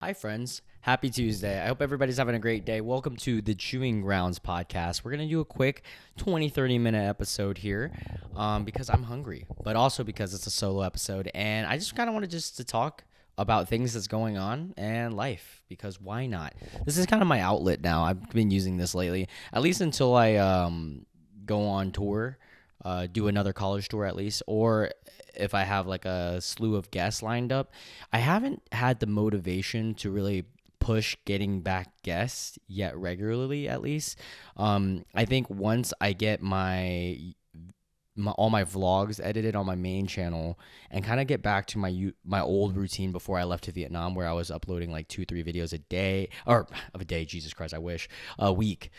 Hi, friends. Happy Tuesday. I hope everybody's having a great day. Welcome to the Chewing Grounds podcast. We're going to do a quick 30-minute episode here because I'm hungry, but also because it's a solo episode. And I just kind of wanted just to talk about things that's going on and life because why not? This is kind of my outlet now. I've been using this lately, at least until I go on tour, do another college tour at least, or if I have like a slew of guests lined up. I haven't had the motivation to really push getting back guests yet regularly, at least. I think once I get my all my vlogs edited on my main channel and kind of get back to my old routine before I left to Vietnam, where I was uploading like 2-3 videos a day, or of a day, Jesus Christ, I wish, a week.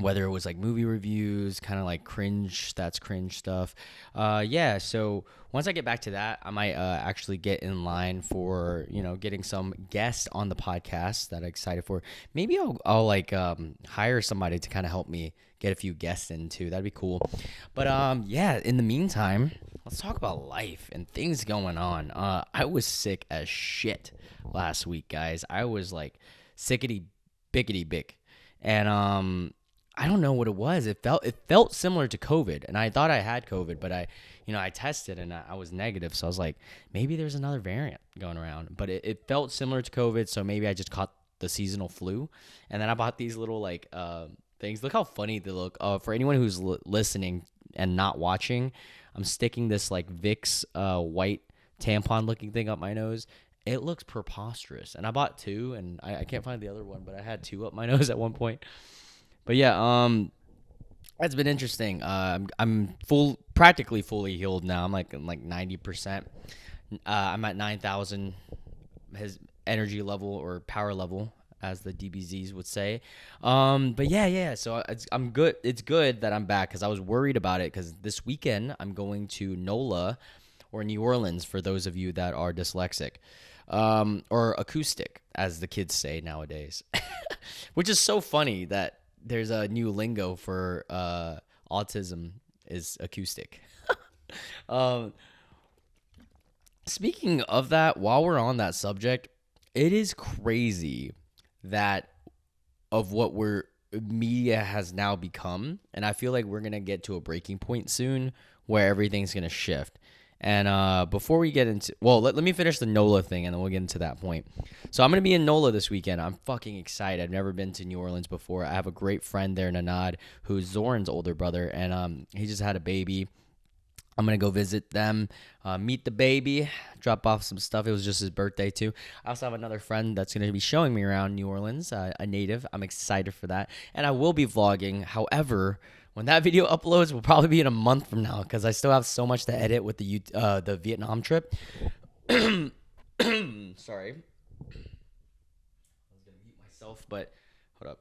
Whether it was like movie reviews, kind of like cringe stuff. Yeah, so once I get back to that, I might actually get in line for, getting some guests on the podcast that I'm excited for. Maybe I'll like hire somebody to kind of help me get a few guests in too. That'd be cool. But yeah, in the meantime, let's talk about life and things going on. I was sick as shit last week, guys. I was like sickety bickety bick. And I don't know what it was. It felt similar to COVID, and I thought I had COVID, but I tested and I was negative. So I was like, maybe there's another variant going around. But it felt similar to COVID, so maybe I just caught the seasonal flu. And then I bought these little like things. Look how funny they look. For anyone who's listening and not watching, I'm sticking this like Vicks white tampon looking thing up my nose. It looks preposterous, and I bought two, and I can't find the other one, but I had two up my nose at one point. But yeah, that's been interesting. I'm practically fully healed now. I'm like 90%. I'm at 9,000, his energy level or power level, as the DBZs would say. But yeah. So I'm good. It's good that I'm back because I was worried about it because this weekend I'm going to NOLA, or New Orleans, for those of you that are dyslexic, or acoustic, as the kids say nowadays, which is so funny that there's a new lingo for autism is acoustic. um, Speaking of that, while we're on that subject, it is crazy that of what media has now become, and I feel like we're gonna get to a breaking point soon where everything's gonna shift. And before we get into, let me finish the NOLA thing, and then we'll get into that point. So I'm going to be in NOLA this weekend. I'm fucking excited. I've never been to New Orleans before. I have a great friend there, Nanad, who's Zoran's older brother, and he just had a baby. I'm going to go visit them, meet the baby, drop off some stuff. It was just his birthday, too. I also have another friend that's going to be showing me around New Orleans, a native. I'm excited for that. And I will be vlogging. However, when that video uploads, will probably be in a month from now because I still have so much to edit with the Vietnam trip. Sorry. I was going to mute myself, but hold up.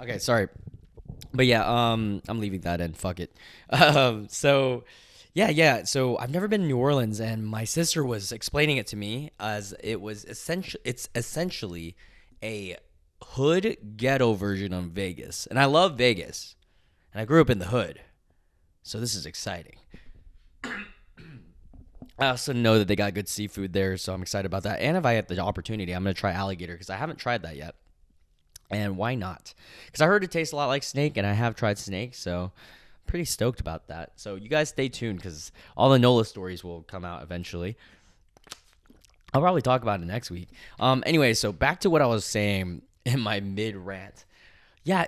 Okay, sorry. But yeah, I'm leaving that in. Fuck it. So I've never been to New Orleans, and my sister was explaining it to me as it's essentially a hood ghetto version of Vegas. And I love Vegas, and I grew up in the hood, so this is exciting. I also know that they got good seafood there, so I'm excited about that. And if I get the opportunity, I'm going to try alligator because I haven't tried that yet. And why not? Because I heard it tastes a lot like snake, and I have tried snake, so I'm pretty stoked about that. So you guys stay tuned because all the NOLA stories will come out eventually. I'll probably talk about it next week. Anyway, so back to what I was saying in my mid-rant. Yeah,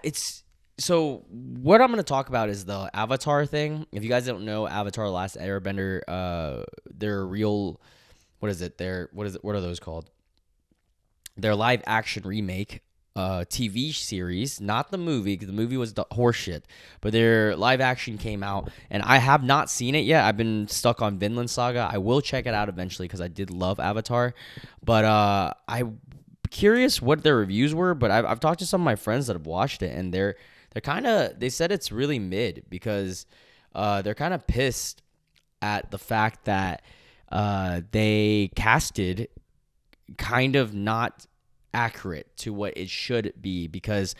so what I'm going to talk about is the Avatar thing. If you guys don't know, Avatar: Last Airbender, their real, what are those called? Their live action remake TV series, not the movie, because the movie was horseshit, but their live action came out, and I have not seen it yet. I've been stuck on Vinland Saga. I will check it out eventually because I did love Avatar, but I'm curious what their reviews were. But I've talked to some of my friends that have watched it, and they said it's really mid because they're kind of pissed at the fact that they casted kind of not accurate to what it should be because,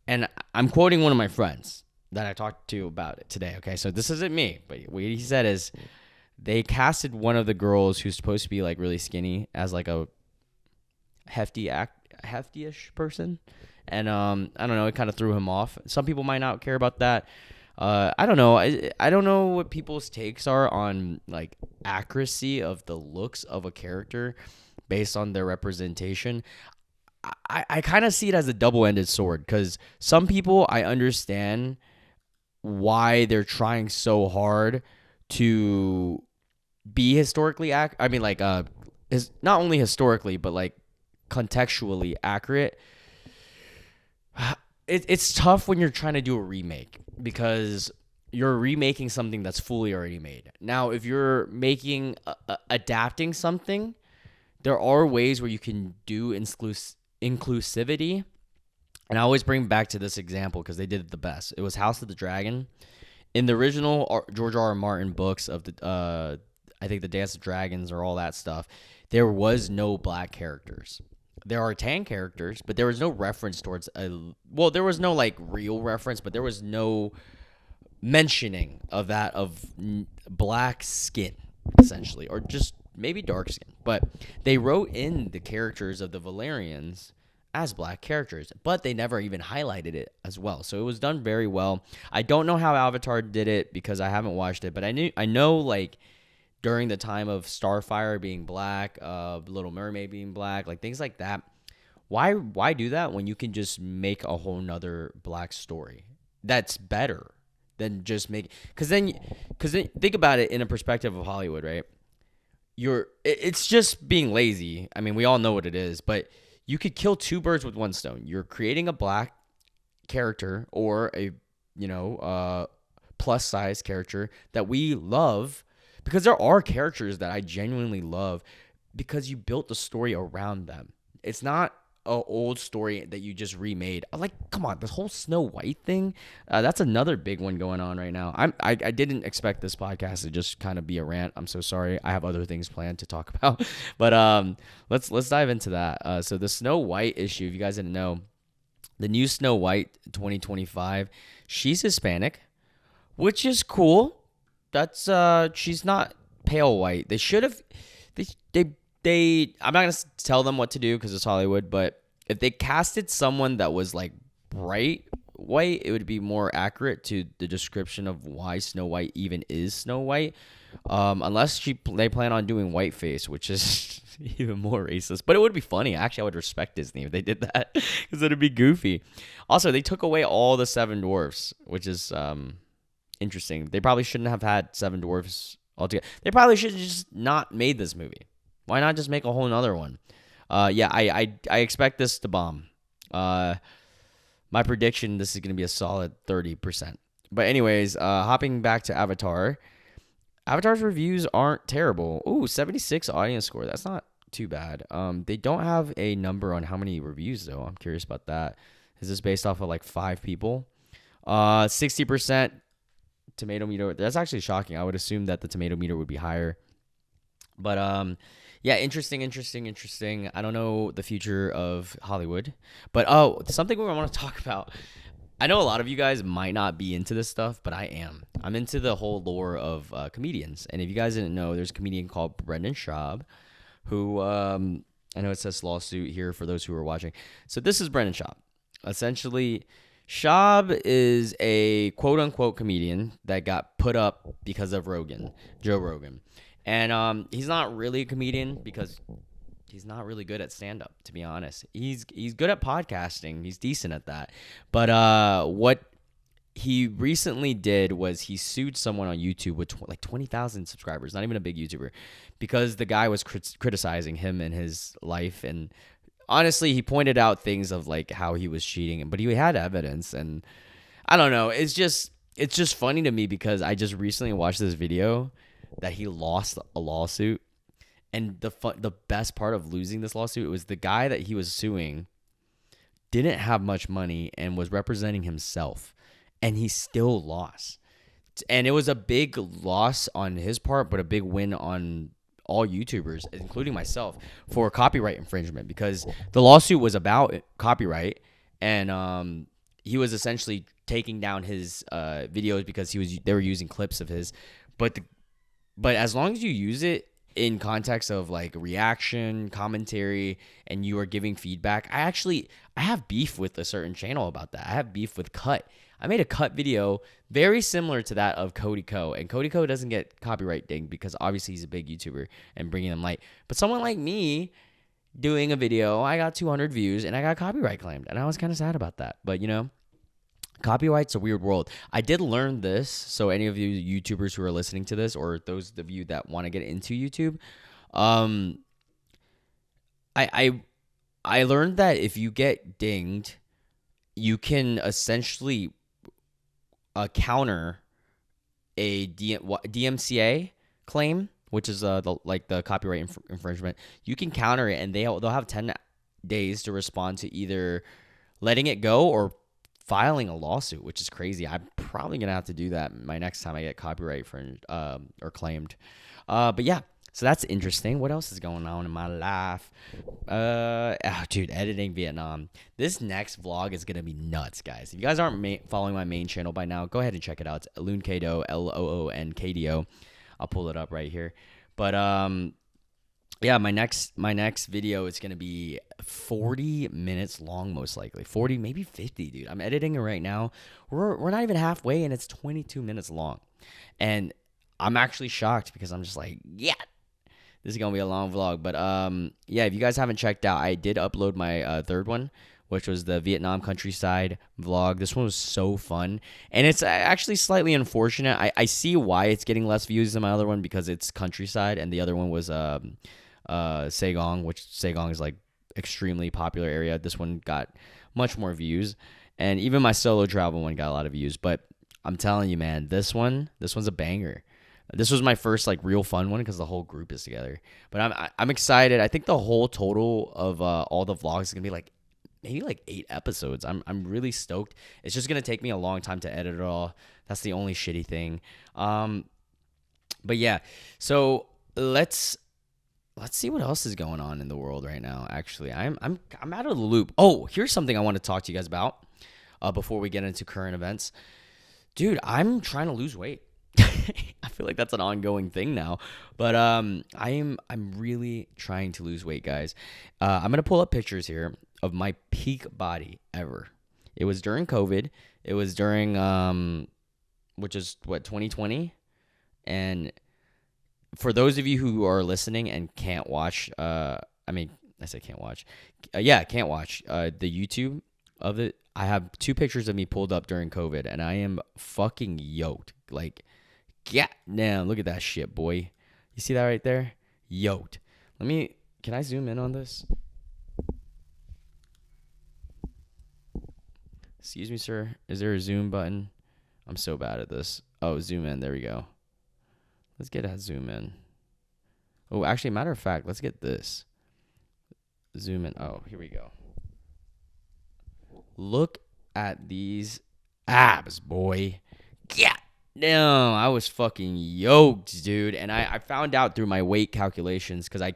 and I'm quoting one of my friends that I talked to about it today. Okay, so this isn't me, but what he said is they casted one of the girls who's supposed to be like really skinny as like a heftyish person, and I don't know, it kind of threw him off. Some people might not care about that. I don't know. I don't know what people's takes are on like accuracy of the looks of a character based on their representation. I kind of see it as a double-ended sword, because some people, I understand why they're trying so hard to be historically I mean, like is not only historically but like contextually accurate. It's tough when you're trying to do a remake, because you're remaking something that's fully already made. Now, if you're making adapting something, there are ways where you can do inclusivity. And I always bring back to this example because they did it the best. It was House of the Dragon. In the original George R. R. Martin books of the I think the Dance of Dragons or all that stuff, there was no black characters. There are tan characters, but there was no reference towards there was no like real reference, but there was no mentioning of that of black skin, essentially, or just maybe dark skin. But they wrote in the characters of the Valerians as black characters, but they never even highlighted it as well. So it was done very well. I don't know how Avatar did it because I haven't watched it, but I know like during the time of Starfire being black, Little Mermaid being black, like things like that. Why do that when you can just make a whole nother black story that's better than just make? Because then think about it in a perspective of Hollywood, right? It's just being lazy. I mean, we all know what it is, but you could kill two birds with one stone. You're creating a black character or a plus size character that we love, because there are characters that I genuinely love because you built the story around them. It's not an old story that you just remade. Like, come on, this whole Snow White thing, that's another big one going on right now. I didn't expect this podcast to just kind of be a rant. I'm so sorry. I have other things planned to talk about. But let's dive into that. So the Snow White issue, if you guys didn't know, the new Snow White 2025, she's Hispanic, which is cool. That's she's not pale white. They should have they I'm not going to tell them what to do because it's Hollywood, but if they casted someone that was like bright white, it would be more accurate to the description of why Snow White even is Snow White. Unless they plan on doing whiteface, which is even more racist. But it would be funny. Actually, I would respect Disney if they did that because it would be goofy. Also, they took away all the Seven Dwarfs, which is interesting. They probably shouldn't have had Seven Dwarfs altogether. They probably should have just not made this movie. Why not just make a whole nother one? Yeah, I expect this to bomb. My prediction, this is going to be a solid 30%. But anyways, hopping back to Avatar. Avatar's reviews aren't terrible. Ooh, 76 audience score. That's not too bad. They don't have a number on how many reviews, though. I'm curious about that. Is this based off of like 5 people? 60% tomato meter. That's actually shocking. I would assume that the tomato meter would be higher. But yeah, interesting. I don't know the future of Hollywood, but something we want to talk about. I know a lot of you guys might not be into this stuff, but I am. I'm into the whole lore of comedians. And if you guys didn't know, there's a comedian called Brenden Schaub, who I know it says lawsuit here for those who are watching. So this is Brenden Schaub. Essentially, Schaub is a quote-unquote comedian that got put up because of Joe Rogan. And he's not really a comedian because he's not really good at stand-up, to be honest. He's good at podcasting. He's decent at that. But what he recently did was he sued someone on YouTube with like 20,000 subscribers, not even a big YouTuber, because the guy was criticizing him and his life. And honestly, he pointed out things of like how he was cheating, but he had evidence. And I don't know. It's just funny to me because I just recently watched this video that he lost a lawsuit. And the best part of losing this lawsuit was the guy that he was suing didn't have much money and was representing himself, and he still lost. And it was a big loss on his part, but a big win on all YouTubers, including myself, for copyright infringement, because the lawsuit was about copyright, and he was essentially taking down his videos because they were using clips of his, but But as long as you use it in context of like reaction, commentary, and you are giving feedback, I have beef with a certain channel about that. I have beef with Cut. I made a Cut video very similar to that of Cody Co. And Cody Co doesn't get copyright dinged because obviously he's a big YouTuber and bringing them light. But someone like me doing a video, I got 200 views and I got copyright claimed. And I was kind of sad about that. But, you know, copyright's a weird world. I did learn this, so any of you YouTubers who are listening to this, or those of you that want to get into YouTube, I I learned that if you get dinged, you can essentially counter a DMCA claim, which is the copyright infringement. You can counter it, and they'll have 10 days to respond to either letting it go or filing a lawsuit, which is crazy. I'm probably gonna have to do that my next time I get copyright or claimed. But yeah, so that's interesting. What else is going on in my life? Dude, editing Vietnam. This next vlog is gonna be nuts, guys. If you guys aren't following my main channel by now, go ahead and check it out. It's Loonkdo, LOONKDO. I'll pull it up right here. But yeah, my next video is gonna be 40 minutes long, most likely 40, maybe 50, dude. I'm editing it right now. We're not even halfway, and it's 22 minutes long, and I'm actually shocked because I'm just like, yeah, this is gonna be a long vlog. But yeah, if you guys haven't checked out, I did upload my third one, which was the Vietnam countryside vlog. This one was so fun, and it's actually slightly unfortunate. I see why it's getting less views than my other one, because it's countryside, and the other one was Saigon, which Saigon is like extremely popular area. This one got much more views, and even my solo travel one got a lot of views. But I'm telling you, man, this one's a banger. This was my first like real fun one because the whole group is together. But I'm excited. I think the whole total of all the vlogs is gonna be like maybe like 8 episodes. I'm really stoked. It's just gonna take me a long time to edit it all. That's the only shitty thing. But yeah, so let's see what else is going on in the world right now. Actually, I'm out of the loop. Oh, here's something I want to talk to you guys about before we get into current events. Dude, I'm trying to lose weight. I feel like that's an ongoing thing now, but I'm really trying to lose weight, guys. I'm gonna pull up pictures here of my peak body ever. It was during COVID. It was during which is what, 2020, and for those of you who are listening and can't watch, I say can't watch, can't watch the YouTube of it. I have 2 pictures of me pulled up during COVID, and I am fucking yoked. Like, yeah, damn, look at that shit, boy. You see that right there? Yoked. Can I zoom in on this? Excuse me, sir. Is there a zoom button? I'm so bad at this. Oh, zoom in. There we go. Let's get that zoom in. Oh, actually, matter of fact, let's get this. Zoom in. Oh, here we go. Look at these abs, boy. Yeah. No, I was fucking yoked, dude. And I found out through my weight calculations, because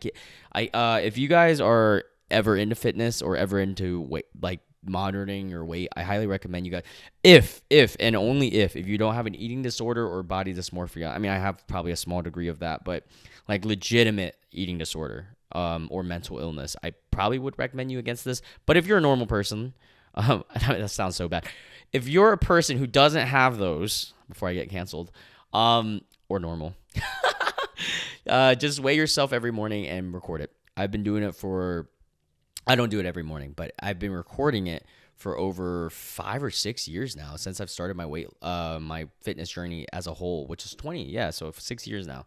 if you guys are ever into fitness or ever into weight, like monitoring your weight, I highly recommend you guys, if and only if you don't have an eating disorder or body dysmorphia. I mean, I have probably a small degree of that, but like legitimate eating disorder or mental illness, I probably would recommend you against this. But if you're a normal person, that sounds so bad. If you're a person who doesn't have those, before I get canceled, or normal, just weigh yourself every morning and record it. I've been doing it I don't do it every morning, but I've been recording it for over 5 or 6 years now, since I've started my fitness journey as a whole, which is 20. Yeah, so 6 years now.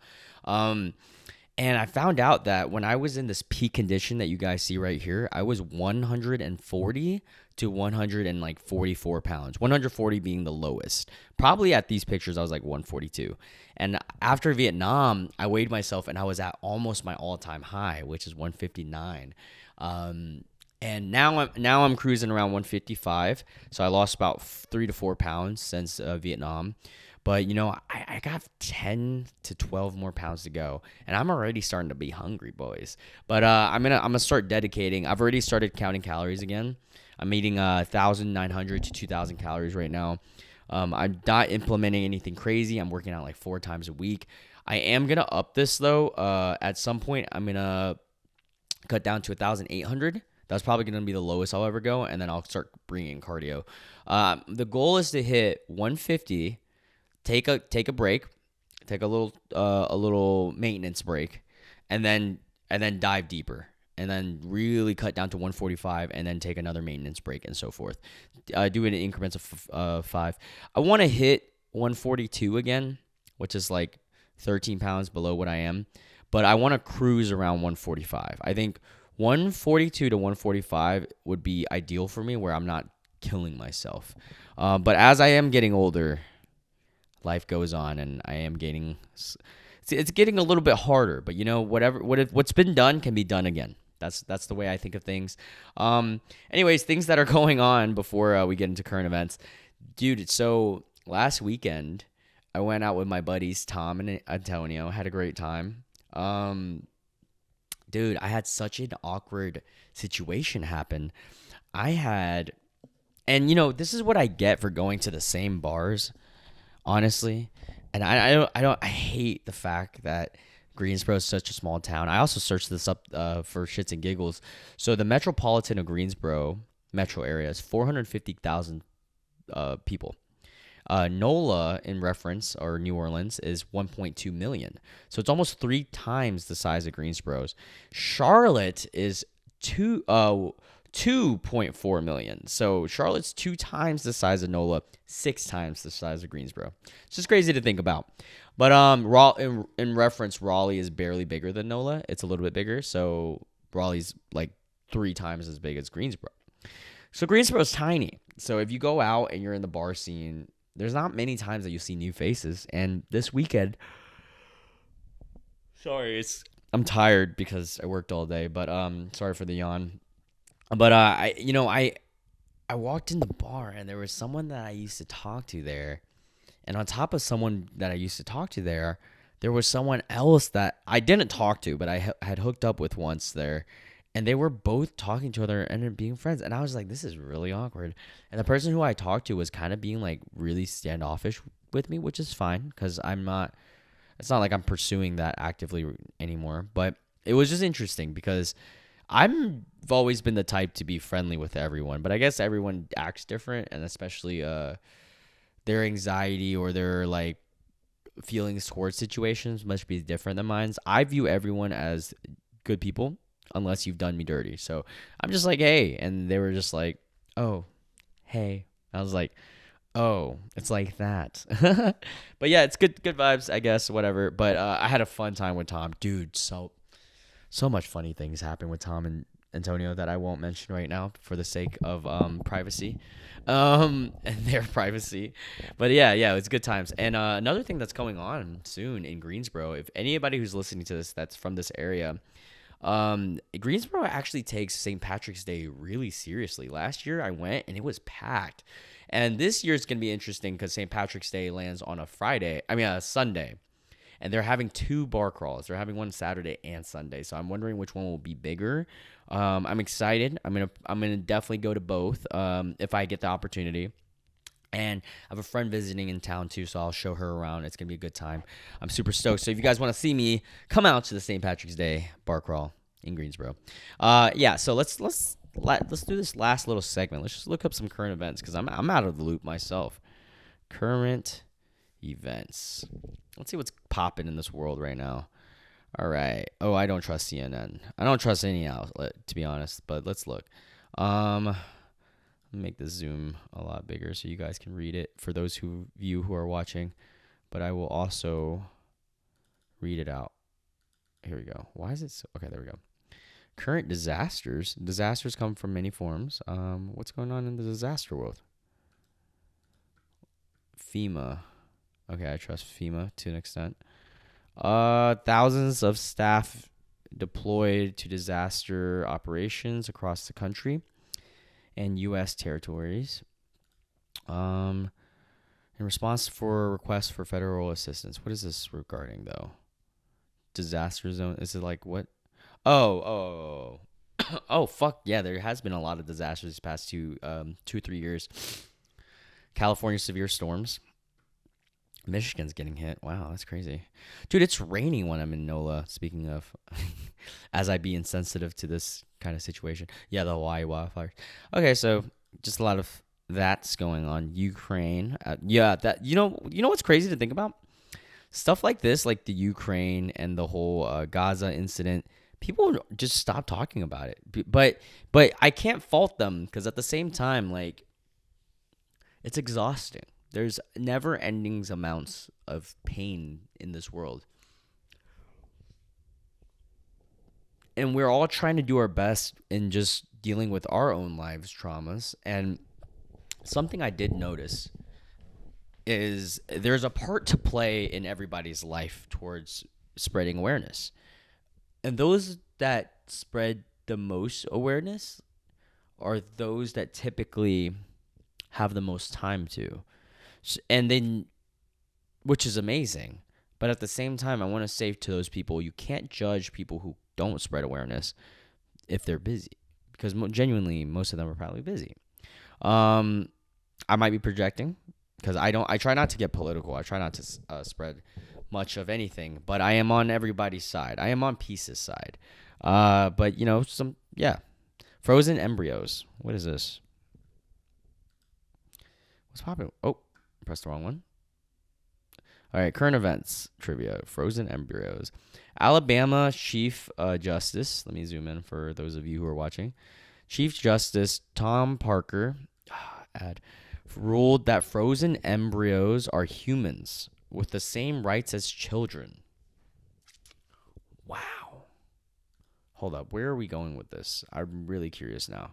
And I found out that when I was in this peak condition that you guys see right here, I was 140 to 144 pounds, 140 being the lowest. Probably at these pictures, I was like 142. And after Vietnam, I weighed myself and I was at almost my all-time high, which is 159. And now I'm cruising around 155. So I lost about 3 to 4 pounds since Vietnam. But, you know, I got 10 to 12 more pounds to go, and I'm already starting to be hungry, boys. But I'm gonna start dedicating. I've already started counting calories again. I'm eating 1,900 to 2,000 calories right now. I'm not implementing anything crazy. I'm working out like 4 times a week. I am gonna up this though. At some point, I'm gonna cut down to 1,800. That's probably gonna be the lowest I'll ever go, and then I'll start bringing in cardio. The goal is to hit 150. Take a break, take a little maintenance break, and then dive deeper, and then really cut down to 145, and then take another maintenance break and so forth. Do it in increments of 5. I want to hit 142 again, which is like 13 pounds below what I am, but I want to cruise around 145. I think 142 to 145 would be ideal for me, where I'm not killing myself. But as I am getting older, life goes on, and I am getting. It's getting a little bit harder, but what's been done can be done again. That's the way I think of things. Anyways, things that are going on before we get into current events, dude. So last weekend, I went out with my buddies Tom and Antonio. Had a great time. Dude, I had such an awkward situation happen. And this is what I get for going to the same bars, honestly. And I hate the fact that Greensboro is such a small town. I also searched this up for shits and giggles. So the metropolitan of Greensboro metro area is 450,000 people. NOLA, in reference, or New Orleans, is 1.2 million. So it's almost 3 times the size of Greensboro's. Charlotte is 2.4 million. So Charlotte's 2 times the size of NOLA, 6 times the size of Greensboro. It's just crazy to think about. But in reference, Raleigh is barely bigger than NOLA. It's a little bit bigger. So Raleigh's like 3 times as big as Greensboro. So Greensboro's tiny. So if you go out and you're in the bar scene, there's not many times that you see new faces. And this weekend, I'm tired because I worked all day, but sorry for the yawn. But I walked in the bar, and there was someone that I used to talk to there. And on top of someone that I used to talk to there was someone else that I didn't talk to, but I had hooked up with once there. And they were both talking to each other and ended up being friends. And I was like, this is really awkward. And the person who I talked to was kind of being like really standoffish with me, which is fine, because it's not like I'm pursuing that actively anymore. But it was just interesting because I've always been the type to be friendly with everyone. But I guess everyone acts different, and especially their anxiety or their like feelings towards situations must be different than mine. I view everyone as good people, unless you've done me dirty. So I'm just like, hey. And they were just like, oh, hey. I was like, oh, it's like that. But yeah, it's good vibes, I guess, whatever. But I had a fun time with Tom. Dude, so much funny things happen with Tom and Antonio that I won't mention right now for the sake of privacy and their privacy. But yeah, it's good times. And another thing that's going on soon in Greensboro, if anybody who's listening to this that's from this area, Greensboro actually takes St. Patrick's Day really seriously. Last year I went and it was packed. And this year it's going to be interesting because St. Patrick's Day lands on a Sunday. And they're having 2 bar crawls. They're having one Saturday and Sunday. So I'm wondering which one will be bigger. I'm excited. I'm gonna definitely go to both if I get the opportunity. And I have a friend visiting in town too, so I'll show her around. It's gonna be a good time. I'm super stoked. So if you guys want to see me, come out to the St. Patrick's Day bar crawl in Greensboro. So let's do this last little segment. Let's just look up some current events because I'm out of the loop myself. Current events. Let's see what's popping in this world right now. All right. Oh, I don't trust CNN. I don't trust any outlet, to be honest. But let's look. Make the zoom a lot bigger so you guys can read it for those who are watching. But I will also read it out. Here we go. Why is it so? Okay, there we go. Current disasters. Disasters come from many forms. What's going on in the disaster world? FEMA. Okay, I trust FEMA to an extent. Thousands of staff deployed to disaster operations across the country and U.S. territories. In response for requests for federal assistance. What is this regarding, though? Disaster zone? Is it like what? Oh, fuck. Yeah, there has been a lot of disasters these past 2 3 years. California severe storms. Michigan's getting hit. Wow, that's crazy. Dude, it's raining when I'm in NOLA, speaking of, as I be insensitive to this kind of situation. Yeah, the Hawaii wildfires. Okay, so just a lot of that's going on. Ukraine. Yeah, that you know what's crazy to think about? Stuff like this, like the Ukraine and the whole Gaza incident, people just stop talking about it. But I can't fault them because at the same time, like it's exhausting. There's never ending amounts of pain in this world. And we're all trying to do our best in just dealing with our own lives' traumas. And something I did notice is there's a part to play in everybody's life towards spreading awareness. And those that spread the most awareness are those that typically have the most time to. And then, which is amazing. But at the same time, I want to say to those people, you can't judge people who don't spread awareness if they're busy, because genuinely, most of them are probably busy. I might be projecting because I try not to get political. I try not to spread much of anything, but I am on everybody's side. I am on peace's side. But frozen embryos. What is this? What's popping? Oh, pressed the wrong one. All right, current events trivia. Frozen embryos. Alabama Chief Justice. Let me zoom in for those of you who are watching. Chief Justice Tom Parker ruled that frozen embryos are humans with the same rights as children. Wow. Hold up. Where are we going with this? I'm really curious now.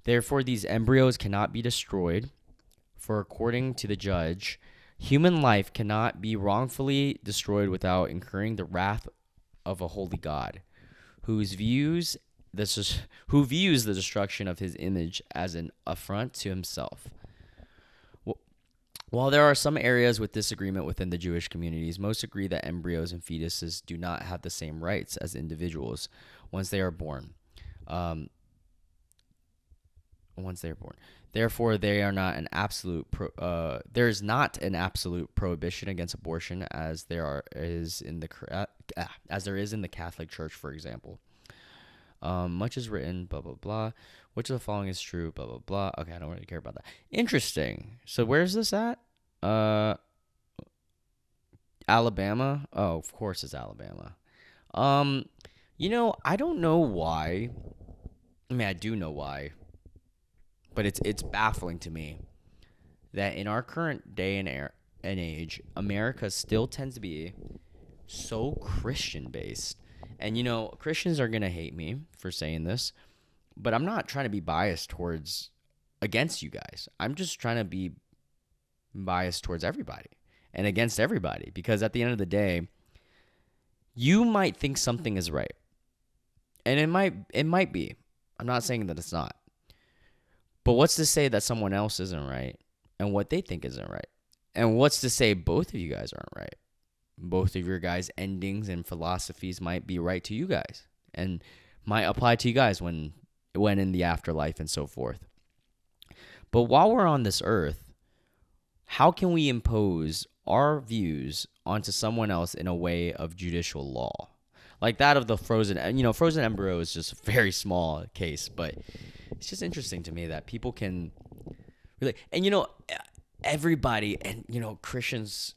Therefore, these embryos cannot be destroyed, for according to the judge, human life cannot be wrongfully destroyed without incurring the wrath of a holy God, who views the destruction of his image as an affront to himself. While there are some areas with disagreement within the Jewish communities, most agree that embryos and fetuses do not have the same rights as individuals once they are born. Therefore, they are not an absolute. There is not an absolute prohibition against abortion as there is in the Catholic Church, for example. Much is written, blah blah blah. Which of the following is true, blah blah blah. Okay, I don't really care about that. Interesting. So where's this at? Alabama. Oh, of course it's Alabama. I don't know why. I mean, I do know why. But it's baffling to me that in our current day and age, America still tends to be so Christian based. And Christians are gonna hate me for saying this, but I'm not trying to be biased against you guys. I'm just trying to be biased towards everybody and against everybody, because at the end of the day, you might think something is right, and it might be. I'm not saying that it's not. But what's to say that someone else isn't right and what they think isn't right? And what's to say both of you guys aren't right? Both of your guys' endings and philosophies might be right to you guys and might apply to you guys when in the afterlife and so forth. But while we're on this earth, how can we impose our views onto someone else in a way of judicial law? Like that of the frozen embryo is just a very small case, but it's just interesting to me that people can really, and everybody, and Christians,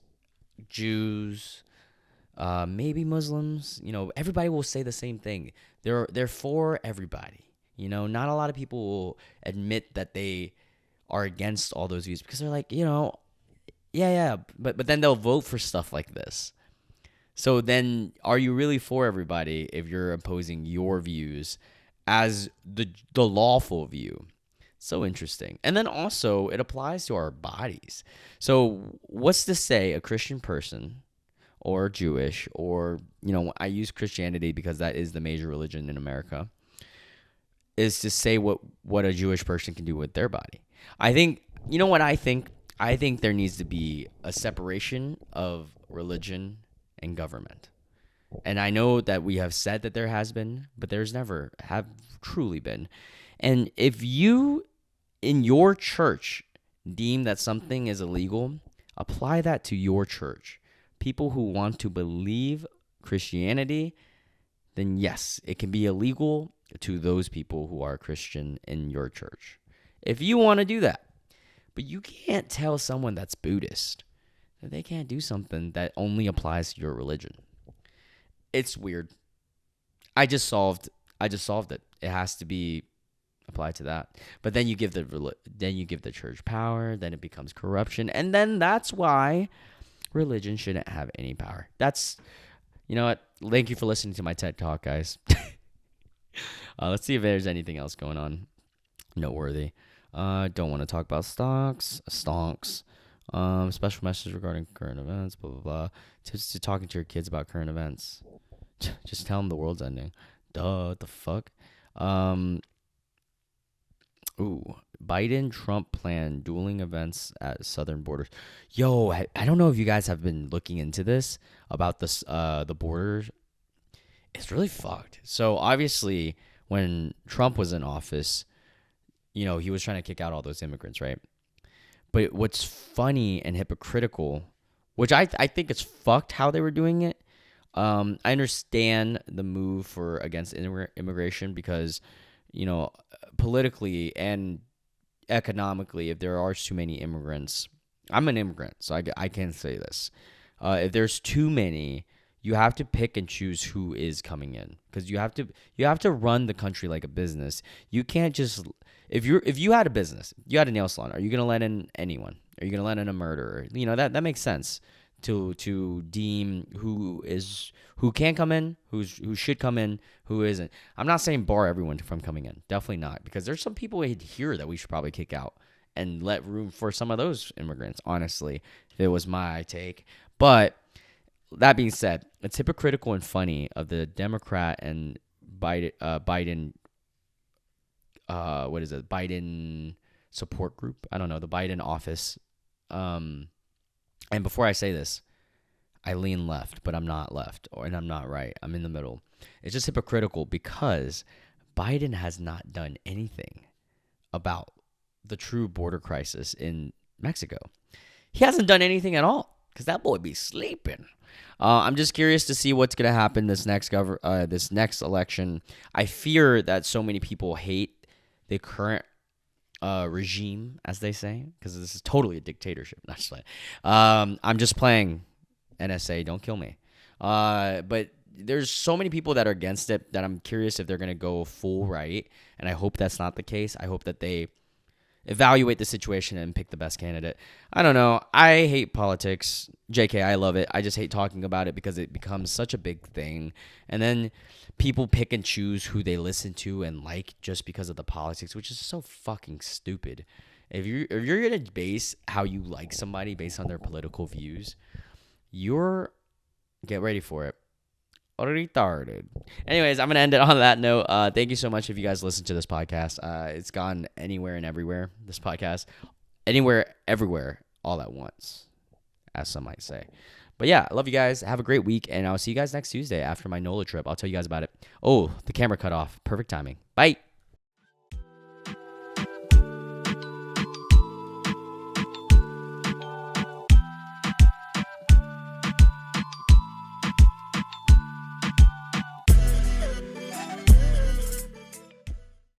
Jews, maybe Muslims, everybody will say the same thing. They're for everybody. Not a lot of people will admit that they are against all those views because they're like, yeah, but then they'll vote for stuff like this. So then, are you really for everybody if you're opposing your views as the lawful view? So interesting. And then also, it applies to our bodies. So what's to say a Christian person or Jewish, or, I use Christianity because that is the major religion in America, is to say what a Jewish person can do with their body. I think, what I think? I think there needs to be a separation of religion and government. And I know that we have said that there has been, but there's never have truly been. And if you in your church deem that something is illegal, Apply that to your church. People who want to believe Christianity, then yes, it can be illegal to those people who are Christian in your church. If you want to do that. But you can't tell someone that's Buddhist that they can't do something that only applies to your religion. It's weird. I just solved it. It has to be applied to that. But then you give the church power, then it becomes corruption, and then that's why religion shouldn't have any power. That's, you know what? Thank you for listening to my TED Talk, guys. Let's see if there's anything else going on noteworthy. Don't want to talk about stonks. Special message regarding current events, blah, blah, blah. Tips to talking to your kids about current events. Just tell them the world's ending. Duh, what the fuck? Biden, Trump plan dueling events at southern borders. Yo, I don't know if you guys have been looking into this about this, the borders. It's really fucked. So obviously, when Trump was in office, you know, he was trying to kick out all those immigrants, right? But what's funny and hypocritical, which I think it's fucked how they were doing it. I understand the move against immigration because, you know, politically and economically, if there are too many immigrants, I'm an immigrant, so I can say this. If there's too many, you have to pick and choose who is coming in because you have to run the country like a business. You can't just if you had a business, you had a nail salon, are you gonna let in anyone? Are you gonna let in a murderer? You know that makes sense to deem who can come in, who should come in, who isn't. I'm not saying bar everyone from coming in, definitely not, because there's some people here that we should probably kick out and let room for some of those immigrants. Honestly, if it was my take, but that being said, it's hypocritical and funny of the Democrat and Biden. What is it? Biden support group? I don't know. The Biden office. And before I say this, I lean left, but I'm not left, and I'm not right. I'm in the middle. It's just hypocritical because Biden has not done anything about the true border crisis in Mexico. He hasn't done anything at all because that boy be sleeping. I'm just curious to see what's going to happen this next election. I fear that so many people hate the current regime, as they say, because this is totally a dictatorship. Not just I'm just playing NSA. Don't kill me. But there's so many people that are against it that I'm curious if they're going to go full right, and I hope that's not the case. I hope that they evaluate the situation and pick the best candidate. I don't know. I hate politics. JK, I love it. I just hate talking about it because it becomes such a big thing. And then people pick and choose who they listen to and like just because of the politics, which is so fucking stupid. If you're going to base how you like somebody based on their political views, get ready for it, retarded. Anyways, I'm gonna end it on that note. Thank you so much if you guys listen to this podcast. It's gone anywhere and everywhere. This podcast, anywhere, everywhere, all at once, as some might say. But yeah, I love you guys. Have a great week, and I'll see you guys next Tuesday after my NOLA trip. I'll tell you guys about it. Oh, the camera cut off. Perfect timing. Bye.